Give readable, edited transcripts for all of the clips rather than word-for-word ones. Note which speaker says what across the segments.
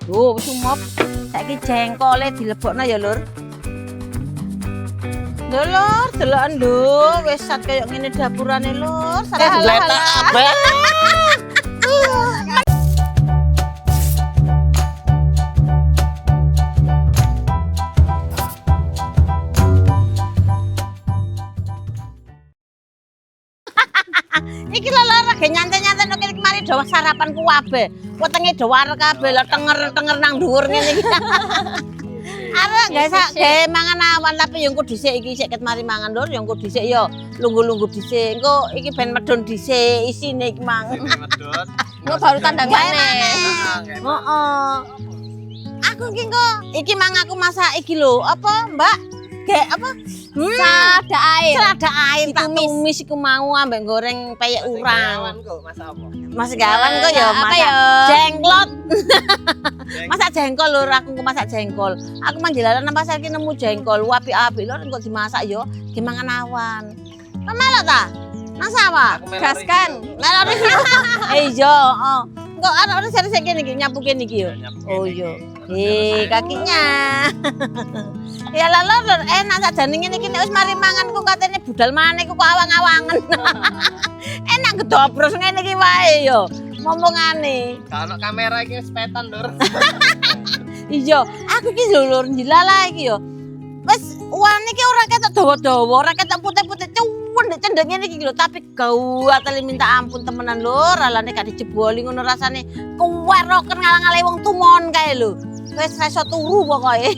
Speaker 1: Lho, wis umop. Saiki jengkole dilebokno ya, Lur. Lho, Lur, deloken lho, wis sat kaya ngene dapurane, Lur. Salah-salah. Iki lho Lur, ge nyantai-nyantai nek kemari dawa sarapanku kabeh. Wetenge dawa kabeh lho tenger-tenger nang dhuwur ngene iki. Arek guys, gawe mangan awan tapi yo engko dhisik iki sik ket mari mangan Lur, yo engko dhisik yo lungguh-lungguh dhisik. Engko iki ben medhun dhisik isine iki mang.
Speaker 2: Medhun.
Speaker 3: Engko baru tandangane.
Speaker 1: Heeh. Aku iki engko iki mang aku masak iki lho, apa Mbak? Gek apa?
Speaker 3: Selada air.
Speaker 1: Selada air tak tumis iku mau ambek goreng peyek urang. Mas gawan kok ya
Speaker 3: Apa
Speaker 1: masak
Speaker 3: ya?
Speaker 1: jengklot. Masak jengkol lho, aku engko masak jengkol. Aku mang jalanan nang pasar ki nemu jengkol, apik-apik lho engko dimasak yo ki mangan awan. Kemelok ta? Nang sawah.
Speaker 3: Gaskan.
Speaker 1: Melok iki. Iya, heeh. Engko ana sik kene iki nyapu kene iki yo. Oh iya. Kakinya. Ya lho enak sakjane ngene iki nek wis mari mangan ku katene budal maneh ku kok awang-awangen. Enak gedobros ngene iki wae yo. Ngomongane.
Speaker 2: Kalau kamera iki sepetan, Lur.
Speaker 1: Iya, aku iki lho Lur njilala iki yo. Wis wane iki ora ketok dawa-dawa, ora ketok putih-putih cuwen cendek ngene iki lho, tapi gawatel minta ampun temenan Lur, alane gak dijeboli ngono rasane kuweroken ngalang-alang wong tumon kae lho. Wis iso turu pokoke.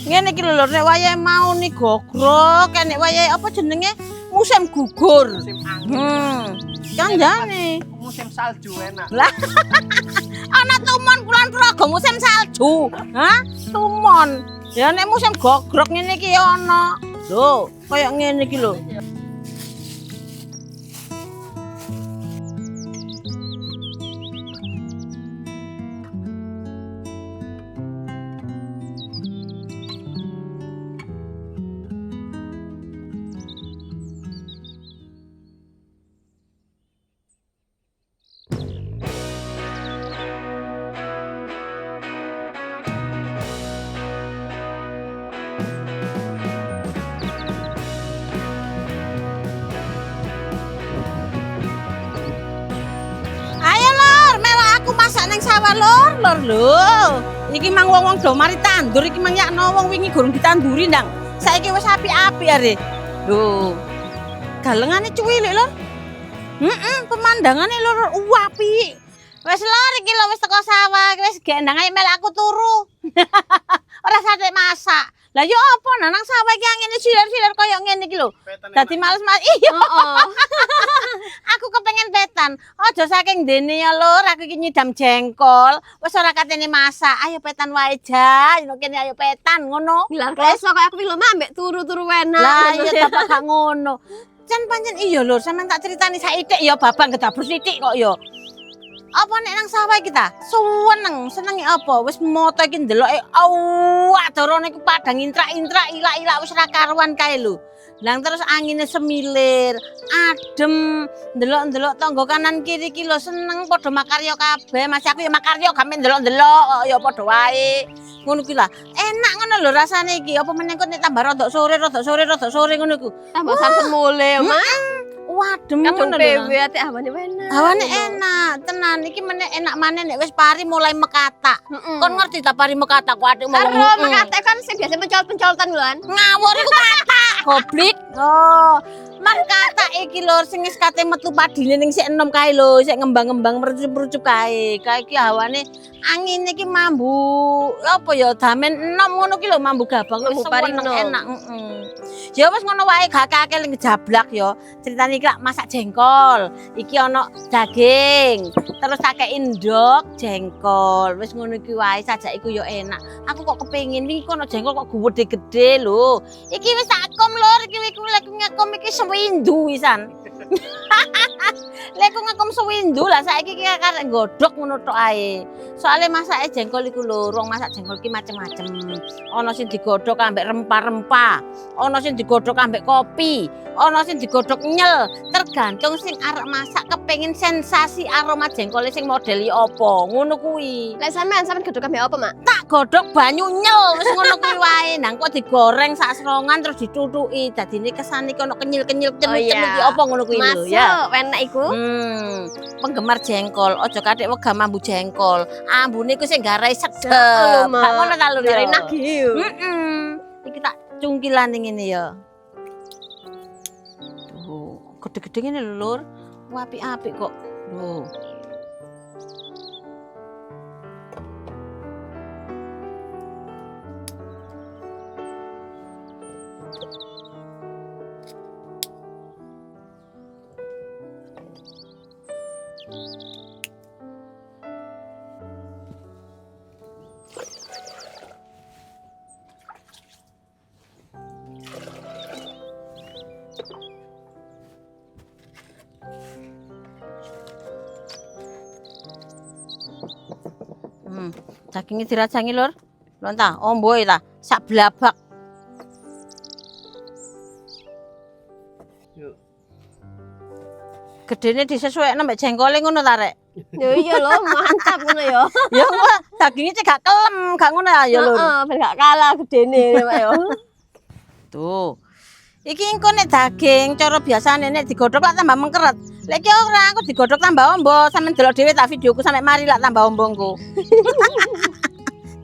Speaker 1: Ngene iki lho Lur, nek wayahe mau ni gogrok, nek wayahe apa jenenge musim gugur.
Speaker 2: Musim angin.
Speaker 1: Kandhane.
Speaker 2: Musim salju enak.
Speaker 1: Lah. Ana tumon kulon Progo musim salju. Hah? Tumon. Ya nek musim gogrok ngene iki ana. Lho, kaya ngene iki lho. Sawah Lur lho. Iki mang wong-wong do mari tandur iki mang yakno wong wingi gurung ditanduri ndang. Saiki wis apik-apik are. Lho. Galengane cuwilik Lur. Pemandangane Lur apik. Wis Lur iki lho wis teko sawah, wis gendang ae mel aku turu. Ora sate masak. Lah yo apa nang sawah iki angine siler-siler koyo ngene iki lho. Dadi males-males. Iya. Aku kepengen petan. Aja saking dene ya Lur, aku iki nyidam jengkol. Wis ora katene masak. Ayo petan wae ja. Yo kene ayo petan ngono.
Speaker 3: Bilang kleso kaya aku lho ambek turu-turu enak.
Speaker 1: Lah iya bapak gak ngono. Jan pancen iya Lur, sampean tak critani saithik ya babang gedabus sithik kok ya. Apa nek nang sawah kita? Senenge apa? Wis moto iki ndeloke awak dorone iku padang intrak-intrak ilak-ilak wis ra karuan kae lho. Lah terus angine semilir, adem, ndelok-ndelok tangga kanan kiri iki lho seneng padha makarya kabeh. Mas aku ya makarya gak ndelok-ndelok ya padha wae. Ngono ki lah. Enak ngono lho rasane iki. Apa meneh kok nek tambah rodok sore ngono iku.
Speaker 3: Tambah sampe mule, Mas.
Speaker 1: Wadem
Speaker 3: Kadung
Speaker 1: ngono lho.
Speaker 3: PW ate awane enak.
Speaker 1: Hawane enak, tenan. Iki meneh enak maneh nek wis pari mulai mekatak. Kon ngerti ta pari mekatak ku atik mau.
Speaker 3: Karo mengate kan sing biasa pencol-pencoltan lho kan.
Speaker 1: Ngawur iku katak, goblik. Oh, mar katak iki lho sing wis kate metu padine ning sik enom kae lho, sik ngembang-ngembang merucup-merucup kae. Kae iki hawane angin iki mambu apa ya damen enom ngono ki lho mambu gabang wis enak. Ya wis ngono wae gak akeh ning jablak ya. Critane iki masak jengkol. Iki ana daging. Terus tak kei ndok jengkol. Wis ngono iki wae sajak iku ya enak. Aku kok kepengin iki kono jengkol kok gede-gede lho. Iki wis takom Lur, iki ngakom iki sewindu wisan. Lek aku ngakom sewindu lah saiki ki karek godhog ngono tok ae. Soale masake jengkol iku lho, rong masak jengkol ki macem-macem. Ana sing digodhog ambek rempah-rempah, ana sing digodhog ambek kopi, ana sing digodhog nyel. Tergantung sing arek masak kepengin sensasi aroma jengkol sing modeli apa. Ngono kuwi.
Speaker 3: Lek sampean godhog ambek apa, Mak?
Speaker 1: Tak godhog banyu nyel wis ngono kuwi wae. Nang kok digoreng sak serongan terus dituthuki. Dadine kesane ki ono kenyil-kenyil cenut-cenut ki apa ngono kuwi lho ya.
Speaker 3: Masuk, enak iku.
Speaker 1: Penggemar jengkol, ojo kadek wegah mambu jengkol. Ambune ku sing garai sedep.
Speaker 3: Lho, Mak.
Speaker 1: Gak ngono ta lho.
Speaker 3: Dari nagih.
Speaker 1: Iki tak cungkilan ngene ya. Tuh, gede-gede ngene lho, Lur. Apik-apik kok. Loh. Dagingnya dirajangi Lur. Lho ta, omboe ta, sak blabak.
Speaker 2: Yuk.
Speaker 1: Gedene disesuaikno mbek jengkole ngono ta rek.
Speaker 3: Ya iya lho, mantap ngono ya.
Speaker 1: Ya kok dagingnya cek gak kelem, gak ngono ya Lur.
Speaker 3: Heeh, ben gak kalah gedene Mak ya.
Speaker 1: Tuh. Iki engko nek daging cara biasane nek digodhog lak tambah mengkeret. Lek ki ora aku digodhog tambah ombo, sampeyan delok dhewe tak videoku sampe mari lak tambah ombongku.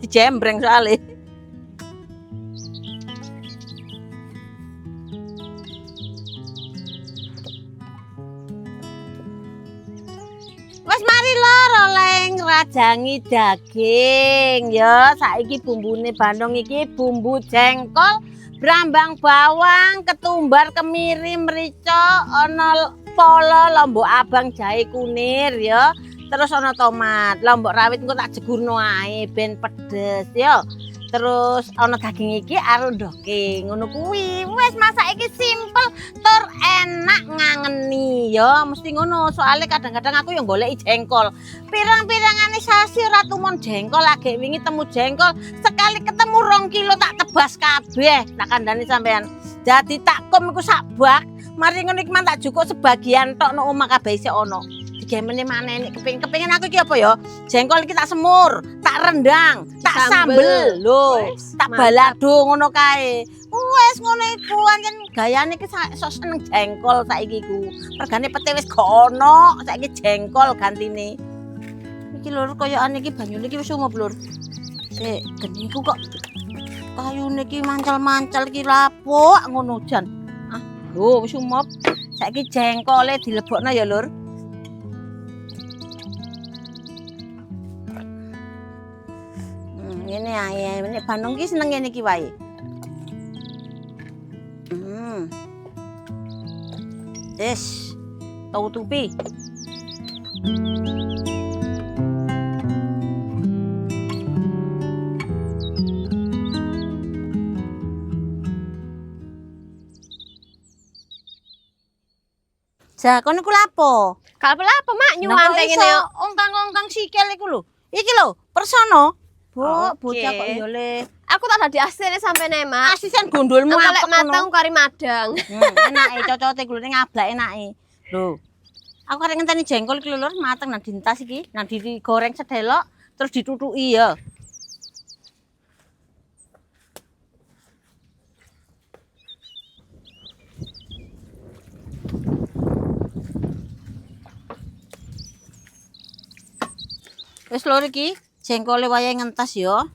Speaker 1: Dijembreng soalnya. Wes mari Lur oleh ngrajangi daging ya. Saiki bumbune Bandung iki bumbu jengkol, brambang bawang, ketumbar, kemiri, merica, ana polo, lombok abang, jahe kunir ya. Terus ana tomat, lombok rawit engko tak jegurno ae ben pedes ya. Terus ana daging iki arundoke ngono kuwi. Wes masak iki simpel tur enak ngangeni ya. Mesti ngono, soalnya kadang-kadang aku yang goleki jengkol. Pirang-pirangane sasi ora tumon jengkol, lagi wingi temu jengkol, sekali ketemu 2 kilo tak tebas kabeh. Tak kandhani sampean. Jadi tak kom iku sak bak. Mari ngono iki man tak jukuk sebagian tok nang omah kabeh isih ono. Digemene maneh nek kepengin aku iki apa ya? Jengkol iki tak semur, tak rendang, tak sambel lho, tak balado ngono kae. Wes ngono iku anjen gayane iki sok seneng jengkol saiki ku. Regane pete wis gak ono, saiki jengkol gantine. Iki lho koyokan iki banyune iki wis umub lur. Sik, geningku kok kayune iki mancal-mancal iki lapuk ngono jan. Ah, lho wis umub. Saiki jengkole dilebokno ya lur. Ngene ae, nek Bandung ki seneng ngene iki wae. Des, tutupi. Ja, kono iku lapo?
Speaker 3: Kalau apa Mak nyuwang ngene yo.
Speaker 1: Ongkang-ongkang sikil iku lho. Iki lho, persono. Bocah kok yo le.
Speaker 3: Aku tak dadi asline sampe ne Mak.
Speaker 1: Asisten gondolmu
Speaker 3: Lek
Speaker 1: apik
Speaker 3: mateng kari madang.
Speaker 1: Enake cocote kuwi ngablak enake. Lho. Aku arek ngenteni jengkol iki lho Lur, mateng nang dintas iki, nang digoreng sedelok terus ditutuki ya. Wis lur iki jengkole wayahe ngentas ya.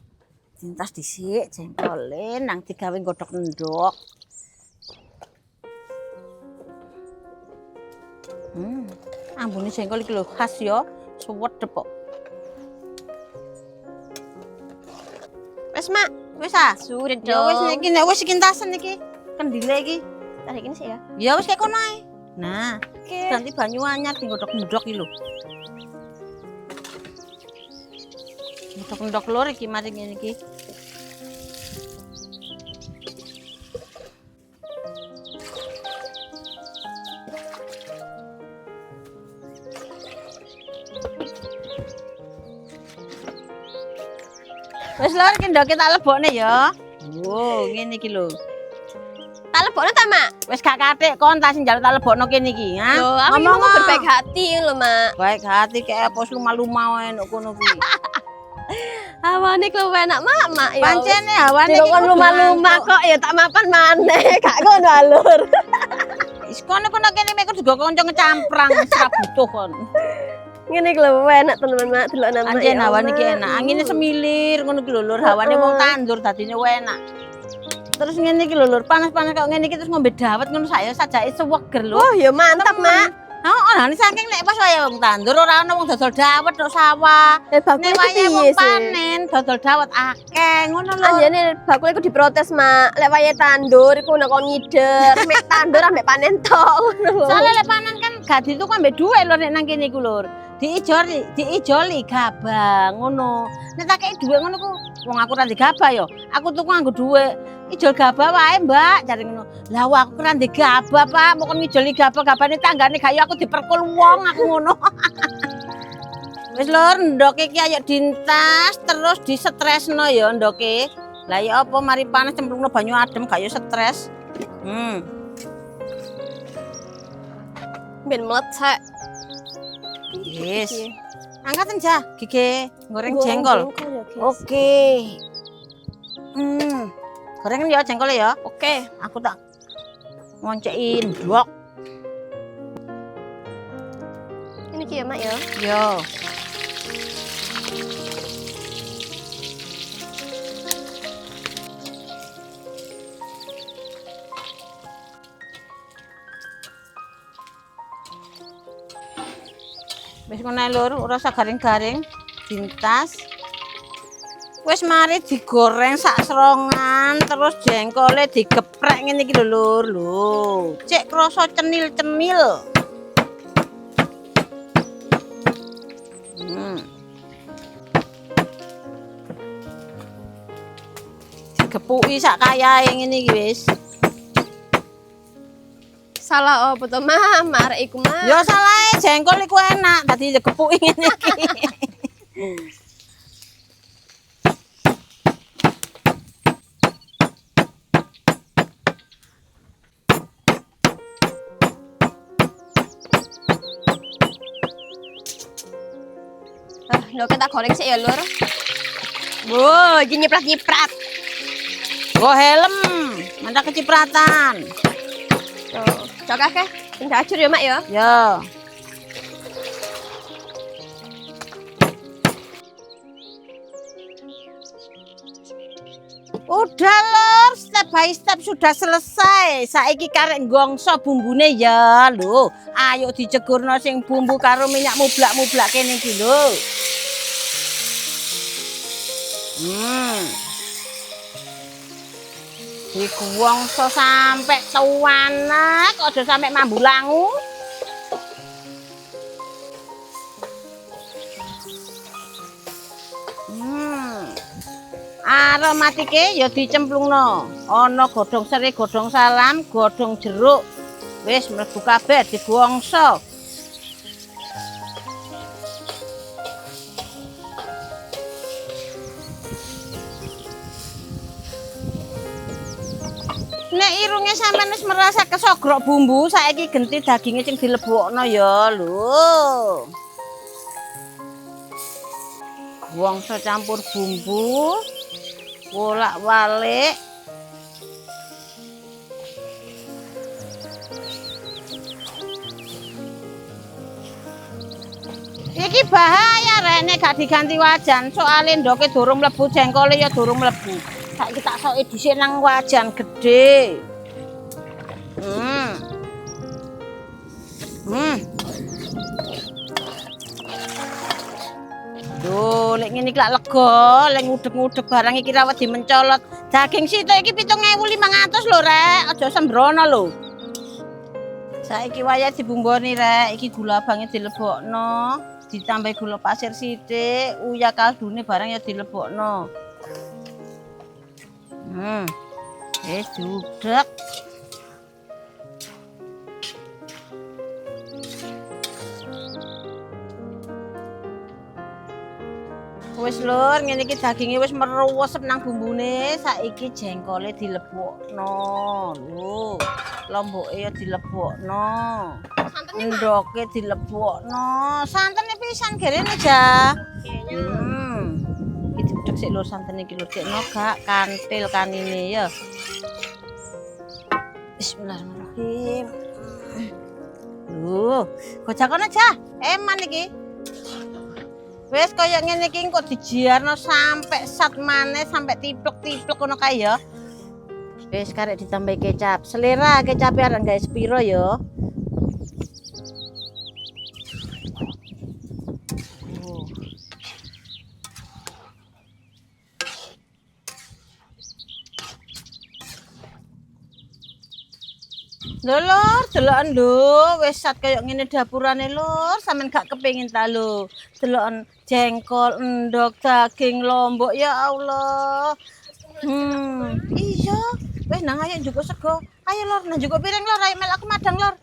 Speaker 1: Dintas dhisik jengkole nang digawe godhog endhog. Ambune jengkol iki lho khas ya, suwedep kok.
Speaker 3: Wes Mak,
Speaker 1: Wis ah,
Speaker 3: sudah
Speaker 1: ya wis
Speaker 3: dong.
Speaker 1: iki nek wis kintasen iki kendile iki.
Speaker 3: Tarik ini sih ya.
Speaker 1: Ya wis kaya kono ae. Nah,
Speaker 3: Oke.
Speaker 1: ganti banyu anyar digodhog-godhog iki lho. Godhog-godhog lur iki mari ngene iki. Wis lur iki ndoke tak lebokne ya. Oh, ngene iki lho.
Speaker 3: Tak lebokno ta, Mak?
Speaker 1: Wis gak kathik kon tak sing njaluk tak lebokno kene iki, ha.
Speaker 3: Loh, aku ini mau berbaik hati lho, Mak.
Speaker 1: Baik hati kayak pos lumah-lumah wae nek kono kuwi.
Speaker 3: Hawane kok enak, Mak ya.
Speaker 1: Pancene hawane
Speaker 3: Iki kon lumah-lumah kok ya tak mapan maneh. Gak ngono alur.
Speaker 1: Wis kono kene mek juga kanca ngecamprang ora butuh kon.
Speaker 3: Ngene iki lho enak tenan, Mak. Delok nama ya.
Speaker 1: Anjen hawane iki enak. Angine semilir ngono iki lho lur, hawane wong tandur dadine enak. Terus ngene iki lho lur, panas-panas kok ngene iki terus ngombe dawet ngono saya sajake seweger lho.
Speaker 3: Oh, ya mantap, Mak.
Speaker 1: Heeh, nek saking nek pas waya wong tandur ora ono wong dodol dawet nang sawah.
Speaker 3: Bakul
Speaker 1: Nek
Speaker 3: iki
Speaker 1: waya wong
Speaker 3: piye sih?
Speaker 1: panen dodol dawet akeh ngono lho.
Speaker 3: Anjene bakul iku diprotes, Mak. Lek wayahe tandur iku nek kon ngider, mek tandur ambek panen tok ngono lho.
Speaker 1: Soale lek panen kan gak ditu kan ambek dhuwit lho nek nang kene iku lur. Diijoli gabah ngono. Nek tak kei dhuwit ngono ku wong aku ra ndek gabah ya. Aku tuku nganggo dhuwit. Ijol gabah wae, Mbak, jare ngono. Lah aku ra ndek gabah, Pak. Mau kon ngijoli gabah-gabane tanggane gak ya aku diperkul wong aku ngono. Wis lur, ndoke iki ayo dintas terus disetresno ya ndoke. Lah ya apa mari panas cemplungno banyu adem gak ya stres.
Speaker 3: Ben mlecek.
Speaker 1: Yes. Angkat aja, Gige. Goreng jengkol.
Speaker 3: Oke.
Speaker 1: Oke. Gorengin ya jengkolnya ya.
Speaker 3: Oke.
Speaker 1: Aku tak ngoncekin blok.
Speaker 3: Ini ki ya, Mak ya.
Speaker 1: Yo. Wis ngono lur, ora usah garing-garing. Dintas. Wis mari digoreng sak serongan, terus jengkole digeprek ngene iki lho lur. Lho, cek krasa cenil-cenil. Digepuki sak kayahe ngene iki wis.
Speaker 3: Salah apa to, Mak? Marek iku, Mak.
Speaker 1: Ya salahe jengkol iku enak, dadi digepuki ngene iki.
Speaker 3: Lho kita goreng sik ya, Lur. Wow, iki nyiprat-nyiprat.
Speaker 1: Oh helm, mantap kecipratan.
Speaker 3: Tuh, cok akeh. Sing dajur ya, Mak ya.
Speaker 1: Ya. Udah lor, step by step sudah selesai. Saiki karek gongso bumbune ya lho. Ayo dijegurno sing bumbu karo minyak mublak-mublak kene iki lho. Diguwongso sampai tuanek, aja sampai mambu langu. Aromatike ya dicemplungno. Ana godhong serai, godhong salam, godhong jeruk. Wis mlebu kabeh diguwongso. Nek irunge sampean wis merasa kesogrok bumbu, saiki genti daginge sing dilebokno ya lho. Wongso campur bumbu, bolak-balik. Iki bahaya rek nek gak diganti wajan, soalnya ndoke durung mlebu jengkole ya durung mlebu. Saiki tak soki dhisik nang wajan gede. Duh, lek ngene iki lak lega, lek ngudeg-ngudeg barang iki rawat dimencolot. Daging sitok iki 7.500 lho, Rek. Aja sembrono lho. Saiki wayah dibumboni, Rek. Iki gula abange dilebokno, ditambah gula pasir sithik, uyah kaldune barang ya dilebokno. Wis diudek. Wis lur, ngene iki daginge wis meruwesep nang bumbune, saiki jengkole dilebokno. Lho, lomboke ya dilebokno. Endoke dilebokno. Santene pisan gerene ja. Iki diudek sik lur santene iki lur dekno gak kantil kanine ya. Bismillahirrahmanirrahim. Gojakono aja. Eman iki. Wes kaya ngene iki kok dijiarno sampai sat maneh sampai tiplek-tiplek ngono kae ya. Wes karek ditambahi kecap. Selera kecape arek gawe sepiro ya. Lho lur, deloken lho, wis sat kaya ngene dapurane lur, sampean gak kepengin ta lho. Deloken jengkol, endog, daging, lombok ya Allah. Iya, wis nang ayo njupuk sego. Ayo lur, nang njupuk piring lur, ayo mel aku madang lur.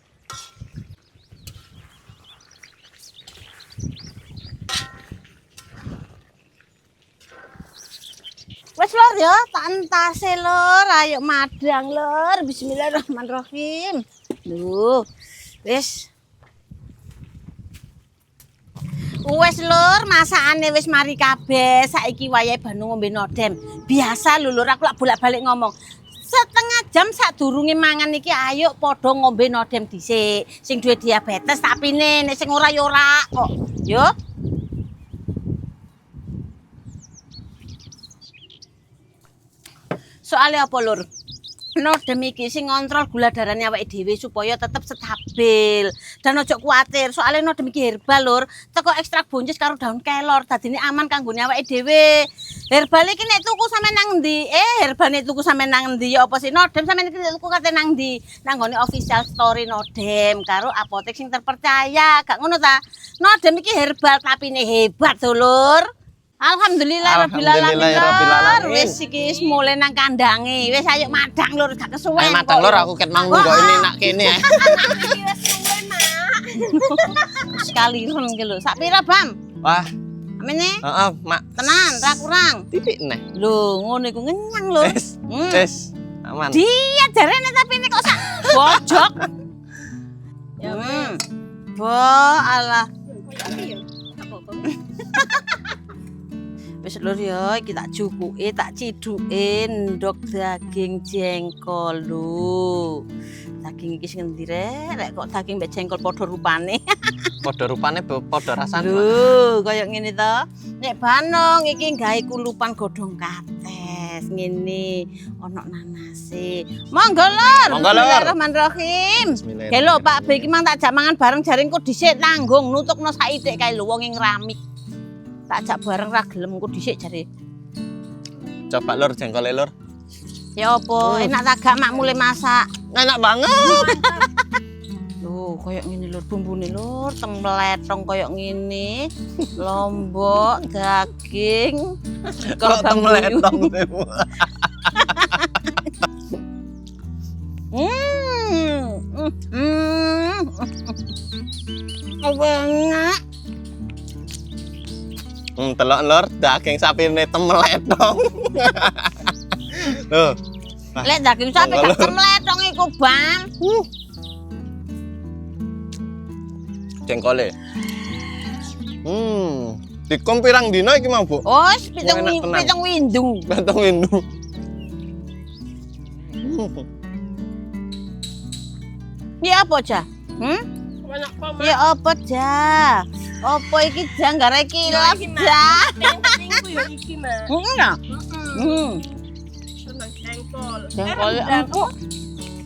Speaker 1: Wes lur ya, tak entase lur, ayo madang lur. Bismillahirrahmanirrahim. Lho, wis. Wes lur, masakane wis mari kabeh. Saiki wayahe Banu ngombe nodem. Biasa lho lur, aku lak bolak-balik ngomong. Setengah jam sadurunge mangan iki ayo padha ngombe nodem dhisik. Sing duwe diabetes tak pine, nek sing ora ya ora kok. Yo. Soalnya apa lur? Nodem iki sing ngontrol gula darahnya awake dhewe supaya tetep stabil. Dan ojo kuwatir, soalnya nodem iki herbal lur. Teko ekstrak buncis karo daun kelor, dadine aman kanggone awake dhewe. Herbal iki nek tuku sampe nang ndi? Herbal nek tuku sampe nang ndi ya apa sih? Nodem sampe nek tuku kate nang ndi? Nang nggone official story Nodem karo apotek sing terpercaya. Gak ngono ta? Nodem iki herbal tapi hebat to lur. Alhamdulillah rabbil alamin. Wis iki mulai nang kandange. Wis ayo madang lur gak kesuwen.
Speaker 2: Ayo madang lur aku ket manggung kok ini nak kene ya.
Speaker 1: Sekali ron iki lho. Sak pira, Bam?
Speaker 2: Wah,
Speaker 1: amene?
Speaker 2: heeh, Mak.
Speaker 1: Tenan, ra kurang.
Speaker 2: Titik neh.
Speaker 1: Lho, ngono iku ngenyang lho.
Speaker 2: Wis, aman.
Speaker 1: Dia jarene tapi ini kok sak bojok. Ya, Bo, alah. Wis lur ya, iki tak jukuke, tak ciduke endog daging jengkol lho. Daging iki sing endi rek kok daging mbek jengkol padha rupane.
Speaker 2: Padha rupane padha rasane.
Speaker 1: Lho, kaya ngene to. Nek Banong iki gawe kulupan godhong kates ngene, ana nanase. Monggo lur.
Speaker 2: Monggo lur.
Speaker 1: Bismillahirrahmanirrahim. Halo Pak B iki mang tak jak mangan bareng jaring kok dhisik nanggung nutukno saitik kae lho wong ing ngrami. Tak jak bareng ra gelem engko dhisik jare.
Speaker 2: Coba lur jengkole lur.
Speaker 1: Ya apa, enak ta gak mak mulai masak.
Speaker 2: Enak banget.
Speaker 1: Loh, koyo ngene lur bumbune lur, temletong koyo ngene. Lombok, daging,
Speaker 2: Kok temletong.
Speaker 1: Enak.
Speaker 2: Telok lur daging sapine temletong. Loh.
Speaker 1: Lek daging sapi gak temletong iku, Bang.
Speaker 2: Jengkole. Dikom pirang dina iki mau, Bu?
Speaker 1: Oh,
Speaker 2: Enak tenan.
Speaker 1: pitung windung.
Speaker 2: Pitung windung.
Speaker 1: Ya apa, Ja? Ya apa, Ja? Apa iki janggare kilap, Ja?
Speaker 3: Pentingku ya iki, Mak. Seneng jengkol.
Speaker 1: Jengkol empuk.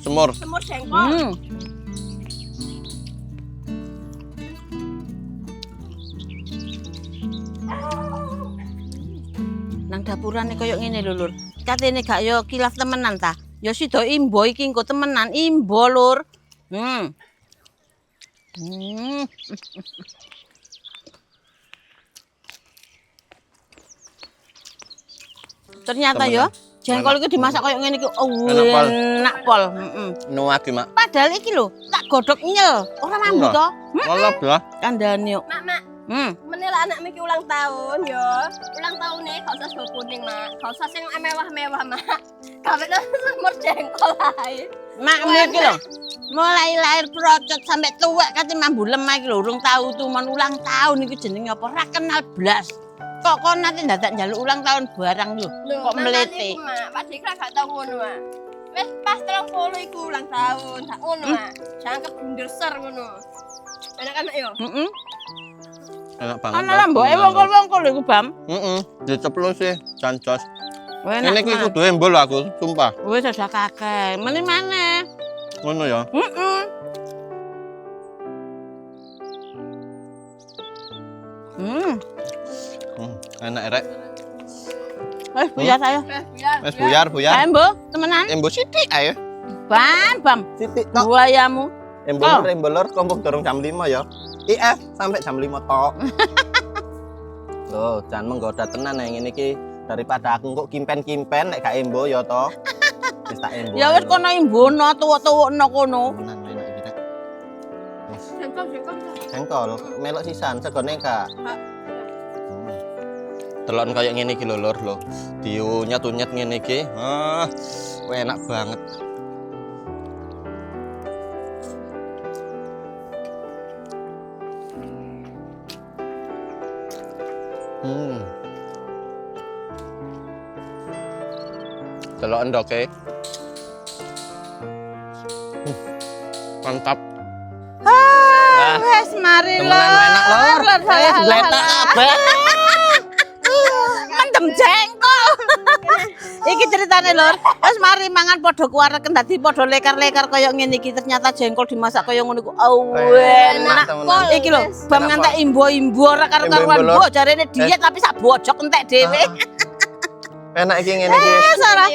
Speaker 2: Semur.
Speaker 3: Semur jengkol.
Speaker 1: Nang dapurane koyo ngene lho, Lur. Katene gak yo kilaf temenan ta? Ya sida imbo iki engko temenan, imbo, Lur. Ternyata yo jengkol iki dimasak koyo ngene iki enak pol.
Speaker 2: Nuwagi, Mak.
Speaker 1: Padahal iki lho tak godhog nyel, ora mambu to.
Speaker 2: Lolop ya.
Speaker 1: Kandhane yo.
Speaker 3: Mak, Menela anak miki ulang tahun yo. Ulang tahun nih gak usah sego kuning, Mak. Gak usah sing mewah-mewah, Mak. Kabeh semur jengkol ae.
Speaker 1: Mak iki lho. Mulai lahir procot sampai tua kate mambu lemah iki lho urung tahu tuh men ulang tahun iki jenenge apa ora kenal blas. Kok kon nanti dadak njaluk ulang tahun barang lho. Kok melete.
Speaker 3: Mak, Pak Dikra gak tau ngono, Mak. Wis pas 30 iku ulang tahun, sak ngono, Mak. Jangan kebunder ser ngono. Enak-enak yo.
Speaker 1: Heeh.
Speaker 2: Enak banget.
Speaker 1: Ana lah mboke wongkol-wongkol iku, Bam.
Speaker 2: Diceplos sih, cancos.
Speaker 1: Enak.
Speaker 2: Ini iki kudu embol aku, sumpah.
Speaker 1: Wis aja kakek. Meni maneh.
Speaker 2: Ngono ya. Enak rek.
Speaker 1: Wes buyar saya.
Speaker 2: Wes buyar.
Speaker 1: Ayo, Mbok, temenan.
Speaker 2: Embol sithik ayo.
Speaker 1: Bam.
Speaker 2: Sithik tok.
Speaker 1: Buayamu.
Speaker 2: Embol kompok dorong jam 5 ya. IF sampai jam 5 tok. Loh, jangan menggoda tenan yang ngene iki. Daripada aku kok kimpen-kimpen nek gak embo ya to. Wis tak embo.
Speaker 1: Ya wis kono imbono tuwuk-tuwukno kono.
Speaker 2: Tenan enak iki rek.
Speaker 3: Jengkol.
Speaker 2: Jengkol, melok sisan segone gak. Telon kayak ngene iki lho lur lho. Diunyet-unyet ngene iki. Enak banget. Delok endoke. Mantap.
Speaker 1: Wes mari lho.
Speaker 2: Temenan enak lur. Bletak kabeh.
Speaker 1: Mendem jengkol. Iki ceritane lur. Wes mari mangan padha kuwareken dadi padha lekar-lekar kaya ngene iki ternyata jengkol dimasak kaya ngono iku. Enak. Iki lho, Bam ngantek imbo-imbo ora karo-karuan mbok jarene diet tapi sak bojok entek dhewe.
Speaker 2: Enak iki ngene iki.
Speaker 1: Salah.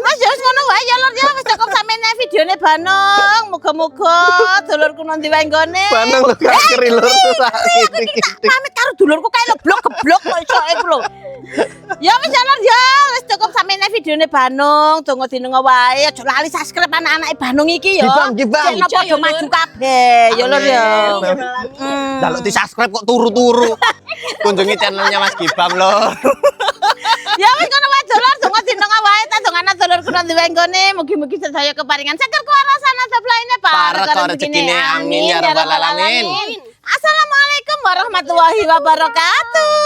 Speaker 1: Mas ya wis ngono wae ya lur ya wis cukup sampeyan videone Banong. Muga-muga dulurku nang ndi wae nggone.
Speaker 2: Banong lho gak keri lur.
Speaker 1: Pamit karo dulurku kae leblok geblok kok iso iku lho. Ya wis ya lur ya wis cukup sampeyan videone Banong. Donga dinengo wae aja lali subscribe anak-anake Banong iki ya.
Speaker 2: Gibang.
Speaker 1: Sing padha maju kabeh ya lur ya.
Speaker 2: Jaluk di-subscribe kok turu-turu. Kunjungi channelnya Mas Gibam lho.
Speaker 1: Ya wis ngono wae dulur, donga dinengo wae ta dongana dulurku nang ndi wae nggone. Mugi-mugi sedaya keparingan seger kuwarasan adab lainnya
Speaker 2: Para rezekine amin ya rabbal alamin.
Speaker 1: Assalamualaikum warahmatullahi wabarakatuh.